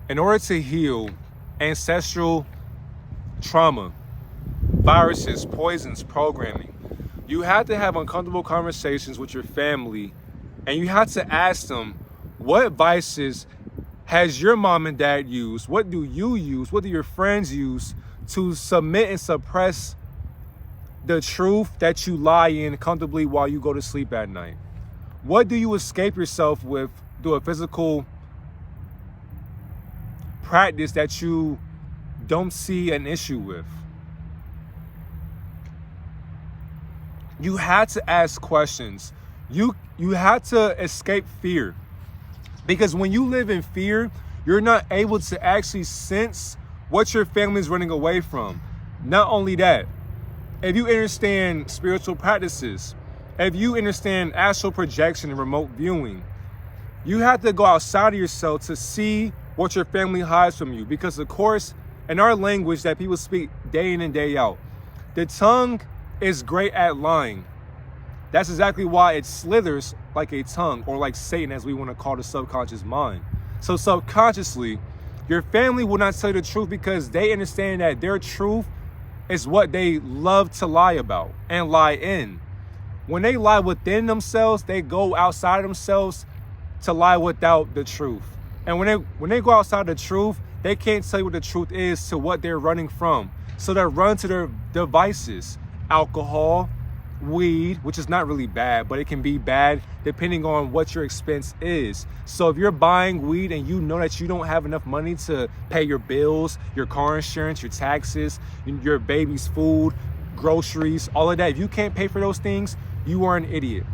In order to heal ancestral trauma, viruses, poisons, programming, you have to have uncomfortable conversations with your family, and you have to ask them, what vices has your mom and dad used? What do you use? What do your friends use to submit and suppress the truth that you lie in comfortably while you go to sleep at night? What do you escape yourself with through a physical practice that you don't see an issue with? You had to ask questions. You had to escape fear. Because when you live in fear, you're not able to actually sense what your family is running away from. Not only that, if you understand spiritual practices, if you understand astral projection and remote viewing, you have to go outside of yourself to see what your family hides from you. Because of course, in our language that people speak day in and day out, the tongue is great at lying. That's exactly why it slithers like a tongue, or like Satan, as we want to call the subconscious mind. So subconsciously, your family will not tell you the truth because they understand that their truth is what they love to lie about and lie in. When they lie within themselves, they go outside themselves to lie without the truth. And when they go outside the truth, they can't tell you what the truth is to what they're running from. So they run to their devices, alcohol, weed, which is not really bad, but it can be bad depending on what your expense is. So if you're buying weed and you know that you don't have enough money to pay your bills, your car insurance, your taxes, your baby's food, groceries, all of that, if you can't pay for those things, you are an idiot.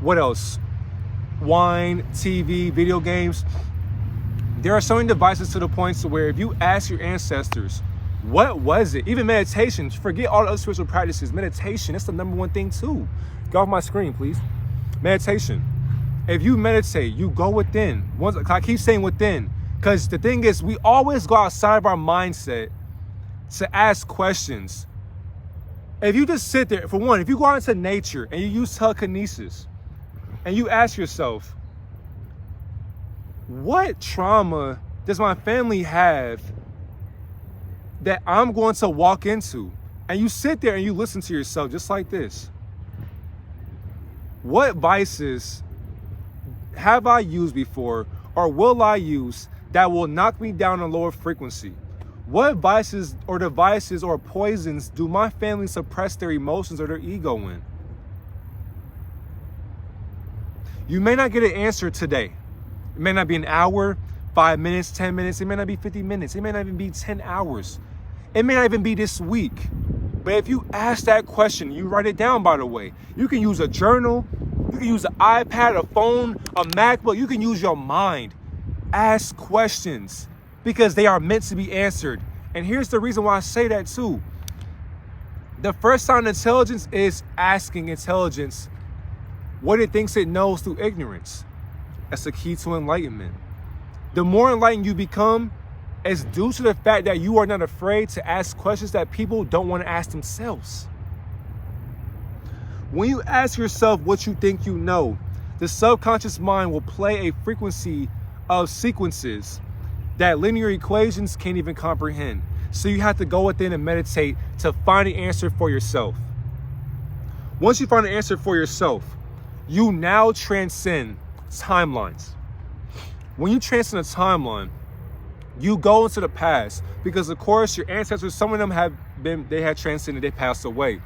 What else? Wine, TV, video games. There are so many devices to the point to where if you ask your ancestors, what was it? Even meditation, forget all the other spiritual practices. Meditation, that's the number one thing too. Get off my screen, please. Meditation. If you meditate, you go within. I keep saying within, because the thing is, we always go outside of our mindset to ask questions. If you just sit there, for one, if you go out into nature and you use telekinesis and you ask yourself, what trauma does my family have that I'm going to walk into? And you sit there and you listen to yourself just like this. What vices have I used before, or will I use, that will knock me down a lower frequency? What vices or devices or poisons do my family suppress their emotions or their ego in? You may not get an answer today. It may not be an hour, 5 minutes, 10 minutes. It may not be 50 minutes. It may not even be 10 hours. It may not even be this week. But if you ask that question, you write it down, by the way. You can use a journal. You can use an iPad, a phone, a MacBook. You can use your mind. Ask questions because they are meant to be answered. And here's the reason why I say that too. The first sign of intelligence is asking intelligence what it thinks it knows through ignorance. That's the key to enlightenment. The more enlightened you become, it's due to the fact that you are not afraid to ask questions that people don't want to ask themselves. When you ask yourself what you think you know, the subconscious mind will play a frequency of sequences that linear equations can't even comprehend. So you have to go within and meditate to find the answer for yourself. Once you find the answer for yourself, you now transcend timelines. When you transcend a timeline, you go into the past because, of course, your ancestors, some of them had transcended, they passed away.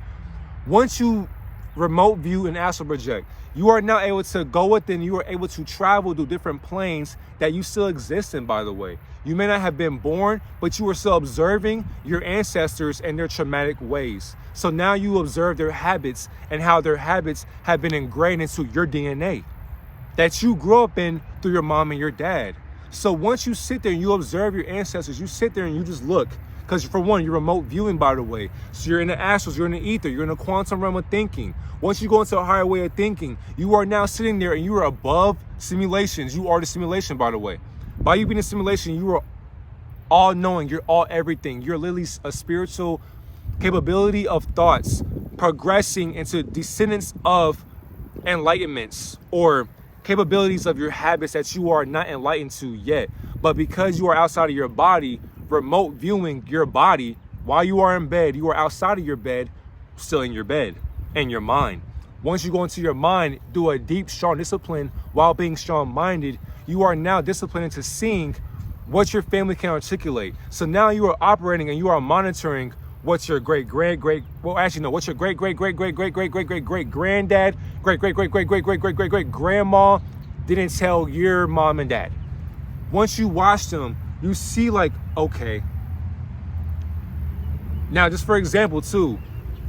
Once you remote view and astral project, you are now able to go within, you are able to travel to different planes that you still exist in, by the way. You may not have been born, but you are still observing your ancestors and their traumatic ways. So now you observe their habits and how their habits have been ingrained into your DNA that you grew up in through your mom and your dad. So once you sit there and you observe your ancestors, you sit there and you just look. Because for one, you're remote viewing, by the way. So you're in the astrals, you're in the ether, you're in the quantum realm of thinking. Once you go into a higher way of thinking, you are now sitting there and you are above simulations. You are the simulation, by the way. By you being a simulation, you are all knowing, you're all everything. You're literally a spiritual capability of thoughts progressing into descendants of enlightenments or capabilities of your habits that you are not enlightened to yet. But because you are outside of your body, remote viewing your body, while you are in bed, you are outside of your bed, still in your bed, and your mind. Once you go into your mind, do a deep, strong discipline while being strong-minded, you are now disciplined into seeing what your family can articulate. So now you are operating and you are monitoring what's your what's your great-great-great-great-great-great-great-great-great-granddad, great-great-great-great-great-great-great-great-grandma didn't tell your mom and dad. Once you watch them, you see like, okay. Now, just for example, too,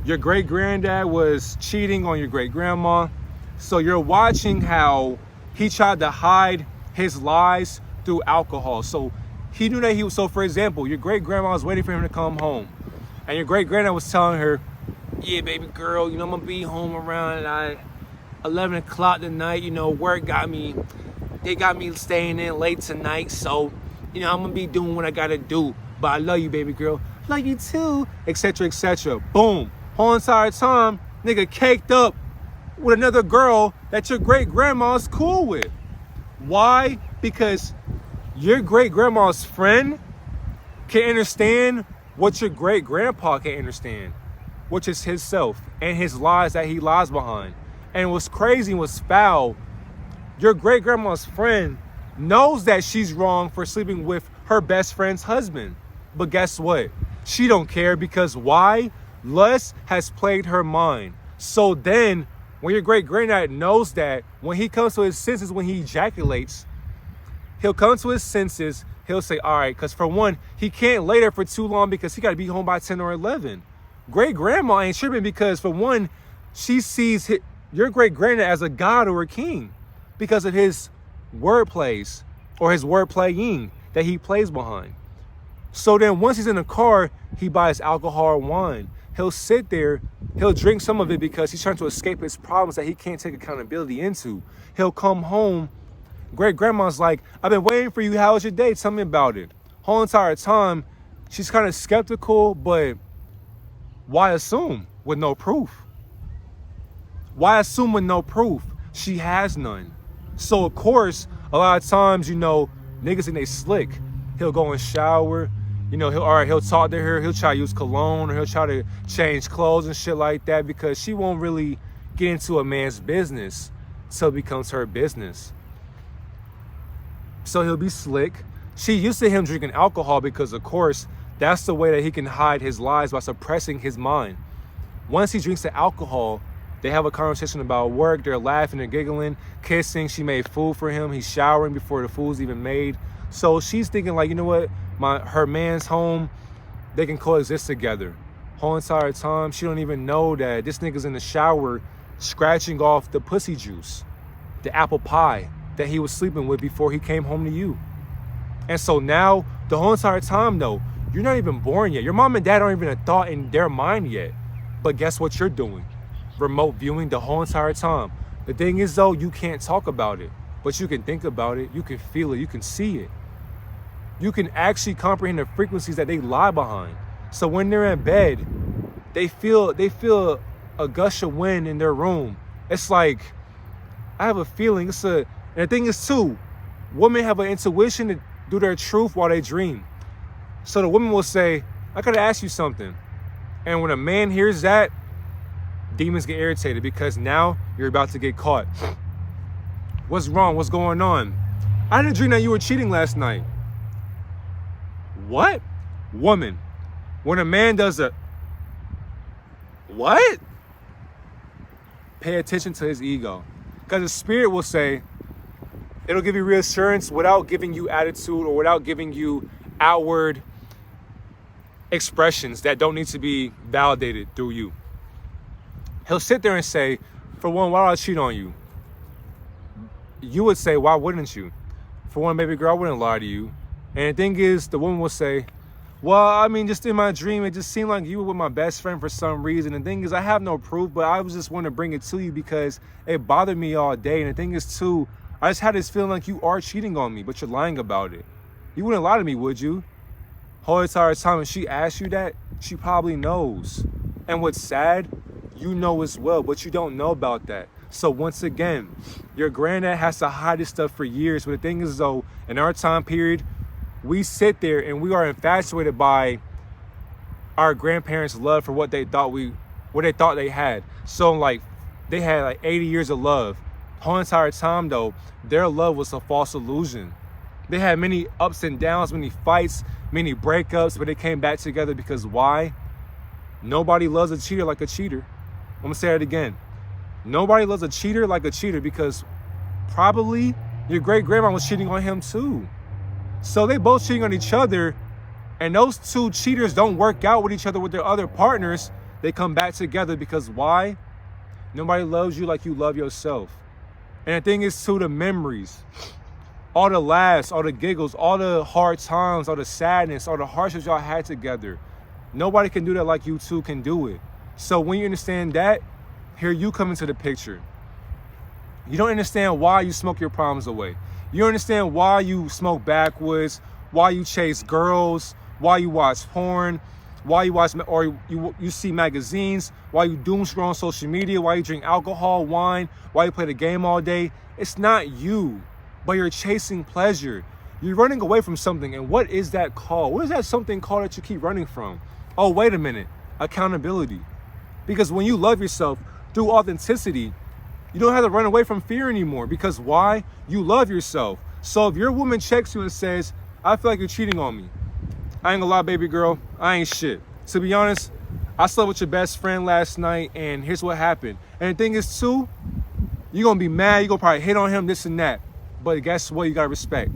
your great-granddad was cheating on your great-grandma. So you're watching how he tried to hide his lies through alcohol. So he knew that so for example, your great-grandma was waiting for him to come home. And your great-granddad was telling her, yeah, baby girl, I'm going to be home around 11 o'clock tonight. Work they got me staying in late tonight. So, I'm going to be doing what I got to do. But I love you, baby girl. Love you too. Etc., etc. Boom. Whole entire time, nigga caked up with another girl that your great-grandma's cool with. Why? Because your great-grandma's friend can understand what your great-grandpa can't understand, which is himself and his lies that he lies behind. And what's crazy, what's foul, your great-grandma's friend knows that she's wrong for sleeping with her best friend's husband. But guess what? She don't care because why? Lust has plagued her mind. So then, when your great-granddad knows that, when he comes to his senses, when he ejaculates, he'll come to his senses, he'll say, all right, because for one, he can't lay there for too long because he got to be home by 10 or 11. Great-grandma ain't tripping because for one, she sees your great-granddad as a god or a king because of his word plays or his word playing that he plays behind. So then once he's in the car, he buys alcohol or wine. He'll sit there, he'll drink some of it because he's trying to escape his problems that he can't take accountability into. He'll come home. Great-grandma's like, I've been waiting for you. How was your day? Tell me about it. Whole entire time, she's kind of skeptical, but why assume with no proof? Why assume with no proof? She has none. So, of course, a lot of times, niggas think they slick. He'll go and shower. He'll talk to her. He'll try to use cologne or he'll try to change clothes and shit like that because she won't really get into a man's business till it becomes her business. So he'll be slick. She used to him drinking alcohol because, of course, that's the way that he can hide his lies by suppressing his mind. Once he drinks the alcohol, they have a conversation about work. They're laughing and giggling, kissing. She made food for him. He's showering before the food's even made. So she's thinking like, you know what? Her man's home. They can coexist together. Whole entire time, she don't even know that this nigga's in the shower scratching off the pussy juice, the apple pie that he was sleeping with before he came home to you. And so now, the whole entire time though, you're not even born yet. Your mom and dad aren't even a thought in their mind yet. But guess what you're doing? Remote viewing the whole entire time. The thing is though, you can't talk about it, but you can think about it, you can feel it, you can see it. You can actually comprehend the frequencies that they lie behind. So when they're in bed, they feel a gush of wind in their room. It's like, I have a feeling, and the thing is too, women have an intuition to do their truth while they dream. So the woman will say, I gotta ask you something. And when a man hears that, demons get irritated because now you're about to get caught. What's wrong? What's going on? I didn't dream that you were cheating last night. What? Woman, when a man does what? Pay attention to his ego. Because the spirit will say, it'll give you reassurance without giving you attitude or without giving you outward expressions that don't need to be validated through you. He'll sit there and say, for one, why would I cheat on you? You would say, why wouldn't you? For one, baby girl, I wouldn't lie to you. And the thing is, the woman will say, well, I mean, just in my dream, it just seemed like you were with my best friend for some reason. And the thing is, I have no proof, but I was just wanting to bring it to you because it bothered me all day. And the thing is, too, I just had this feeling like you are cheating on me, but you're lying about it. You wouldn't lie to me, would you? Whole entire time, when she asks you that, she probably knows. And what's sad, you know as well, but you don't know about that. So once again, your granddad has to hide this stuff for years. But the thing is, though, in our time period, we sit there and we are infatuated by our grandparents' love for what they thought they had. So like they had like 80 years of love. The whole entire time though, their love was a false illusion. They had many ups and downs, many fights, many breakups, but they came back together because why? Nobody loves a cheater like a cheater. I'm gonna say it again. Nobody loves a cheater like a cheater because probably your great grandma was cheating on him too. So they both cheating on each other, and those two cheaters don't work out with each other with their other partners. They come back together because why? Nobody loves you like you love yourself. And the thing is too, the memories, all the laughs, all the giggles, all the hard times, all the sadness, all the hardships y'all had together. Nobody can do that like you two can do it. So when you understand that, here you come into the picture. You don't understand why you smoke your problems away. You don't understand why you smoke backwoods, why you chase girls, why you watch porn, why you watch or you see magazines, why you doom scroll on social media, why you drink alcohol, wine, why you play the game all day. It's not you, but you're chasing pleasure. You're running away from something. And what is that called? What is that something called that you keep running from? Oh, wait a minute. Accountability. Because when you love yourself through authenticity, you don't have to run away from fear anymore. Because why? You love yourself. So if your woman checks you and says, I feel like you're cheating on me, I ain't gonna lie, baby girl, I ain't shit. To be honest, I slept with your best friend last night and here's what happened. And the thing is too, you're gonna be mad, you're gonna probably hit on him, this and that. But guess what? You gotta respect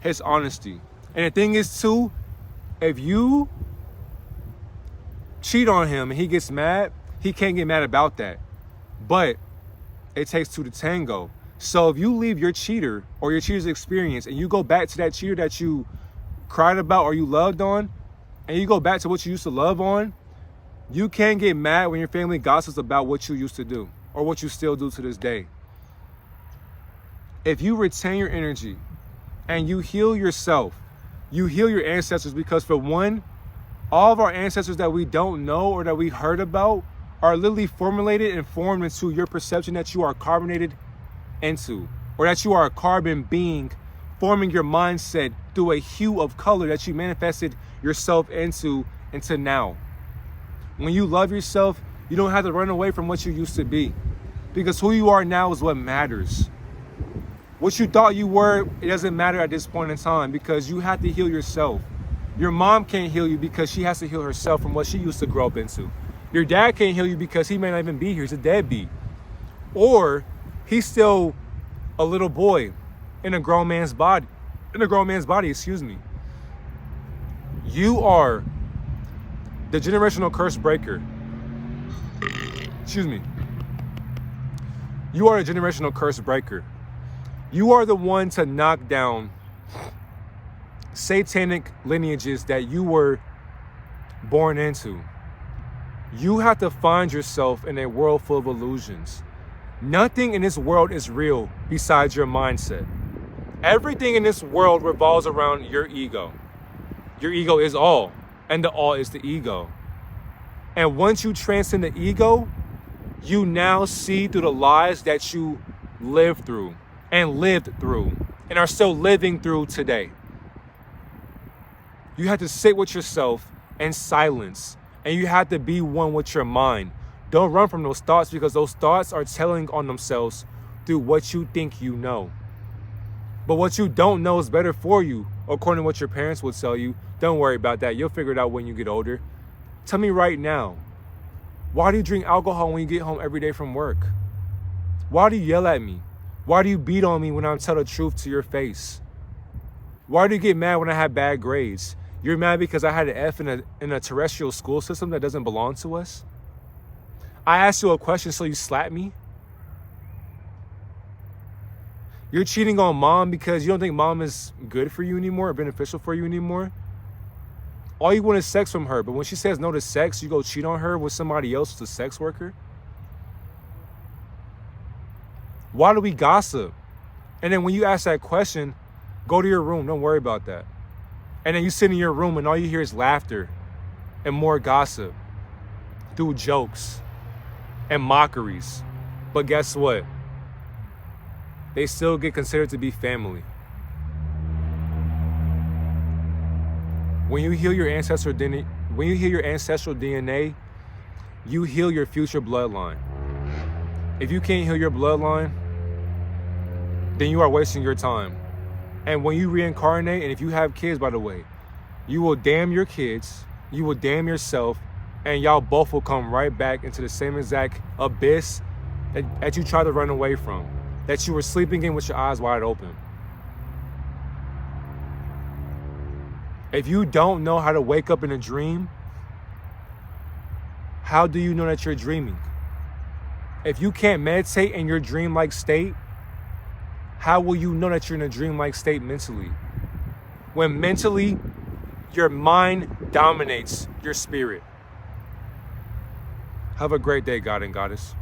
his honesty. And the thing is too, if you cheat on him and he gets mad, he can't get mad about that. But it takes two to tango. So if you leave your cheater or your cheater's experience and you go back to that cheater that you cried about or you loved on, and you go back to what you used to love on, you can't get mad when your family gossips about what you used to do or what you still do to this day. If you retain your energy and you heal yourself, you heal your ancestors, because for one, all of our ancestors that we don't know or that we heard about are literally formulated and formed into your perception that you are carbonated into, or that you are a carbon being forming your mindset through a hue of color that you manifested yourself into now. When you love yourself, you don't have to run away from what you used to be, because who you are now is what matters. What you thought you were, it doesn't matter at this point in time, because you have to heal yourself. Your mom can't heal you because she has to heal herself from what she used to grow up into. Your dad can't heal you because he may not even be here. He's a deadbeat. Or he's still a little boy in a grown man's body. Excuse me. You are the generational curse breaker. Excuse me. You are a generational curse breaker. You are the one to knock down satanic lineages that you were born into. You have to find yourself in a world full of illusions. Nothing in this world is real besides your mindset. Everything in this world revolves around your ego. Your ego is all, and the all is the ego. And once you transcend the ego, you now see through the lies that you lived through and are still living through today. You have to sit with yourself in silence, and you have to be one with your mind. Don't run from those thoughts, because those thoughts are telling on themselves through what you think you know. But what you don't know is better for you, according to what your parents would tell you. Don't worry about that. You'll figure it out when you get older. Tell me right now, why do you drink alcohol when you get home every day from work? Why do you yell at me? Why do you beat on me when I tell the truth to your face? Why do you get mad when I have bad grades? You're mad because I had an F in a terrestrial school system that doesn't belong to us? I asked you a question, so you slap me? You're cheating on mom because you don't think mom is good for you anymore or beneficial for you anymore? All you want is sex from her, but when she says no to sex, you go cheat on her with somebody else who's a sex worker? Why do we gossip? And then when you ask that question, go to your room, don't worry about that. And then you sit in your room and all you hear is laughter and more gossip through jokes and mockeries. But guess what? They still get considered to be family. When you heal your ancestral DNA, you heal your future bloodline. If you can't heal your bloodline, then you are wasting your time. And when you reincarnate, and if you have kids, by the way, you will damn your kids, you will damn yourself, and y'all both will come right back into the same exact abyss that you tried to run away from, that you were sleeping in with your eyes wide open. If you don't know how to wake up in a dream, how do you know that you're dreaming? If you can't meditate in your dreamlike state, how will you know that you're in a dreamlike state mentally? When mentally, your mind dominates your spirit. Have a great day, God and Goddess.